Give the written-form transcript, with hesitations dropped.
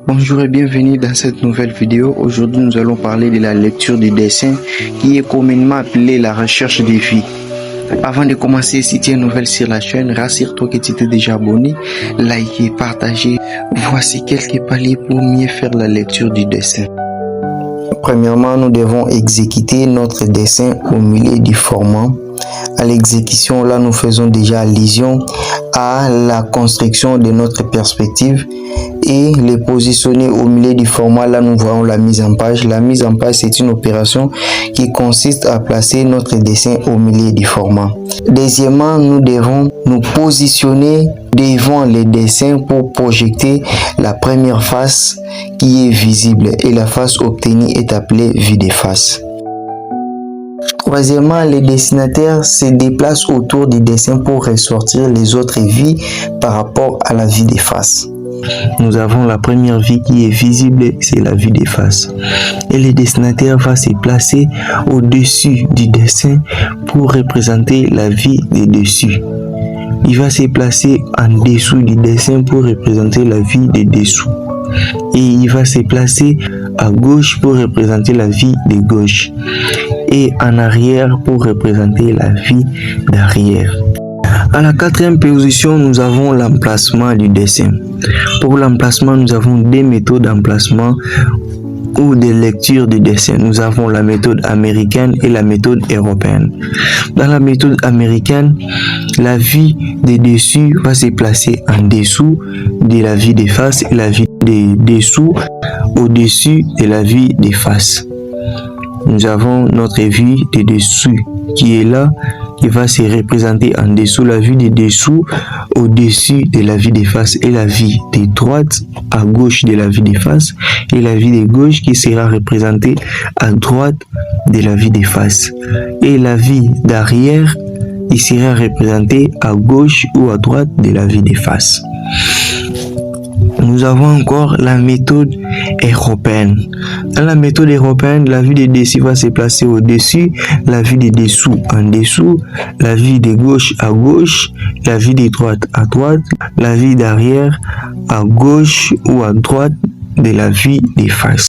Bonjour et bienvenue dans cette nouvelle vidéo. Aujourd'hui, nous allons parler de la lecture du dessin qui est communément appelée la recherche des vies. Avant de commencer, si tu es nouvelle sur la chaîne, rassure-toi que tu t'es déjà abonné, likez, partagez. Voici quelques paliers pour mieux faire la lecture du dessin. Premièrement, nous devons exécuter notre dessin au milieu du format. À l'exécution, là, nous faisons déjà allusion à la construction de notre perspective et les positionner au milieu du format. Là, nous voyons la mise en page. La mise en page, c'est une opération qui consiste à placer notre dessin au milieu du format. Deuxièmement, nous devons nous positionner devant les dessins pour projeter la première face qui est visible et la face obtenue est appelée vue de face. Troisièmement, les dessinateurs se déplacent autour du dessin pour ressortir les autres vies par rapport à la vue de face. Nous avons la première vie qui est visible, c'est la vue de face. Et le dessinateur va se placer au-dessus du dessin pour représenter la vie de dessus. Il va se placer en dessous du dessin pour représenter la vie de dessous. Et il va se placer à gauche pour représenter la vie de gauche. Et en arrière pour représenter la vie d'arrière. À la quatrième position, nous avons l'emplacement du dessin. Pour l'emplacement, nous avons deux méthodes d'emplacement ou de lecture du dessin. Nous avons la méthode américaine et la méthode européenne. Dans la méthode américaine, la vie de dessus va se placer en dessous de la vie de face et la vie de dessous au-dessus de la vie de face. Nous avons notre vue de dessus qui est là, qui va se représenter en dessous, la vue de dessous au-dessus de la vue de face et la vue de droite à gauche de la vue de face et la vue de gauche qui sera représentée à droite de la vue de face et la vue d'arrière qui sera représentée à gauche ou à droite de la vue de face. Nous avons encore la méthode européenne. Dans la méthode européenne, la vue de dessus va se placer au-dessus, la vue de dessous en dessous, la vue de gauche à gauche, la vue de droite à droite, la vue d'arrière à gauche ou à droite de la vue de face.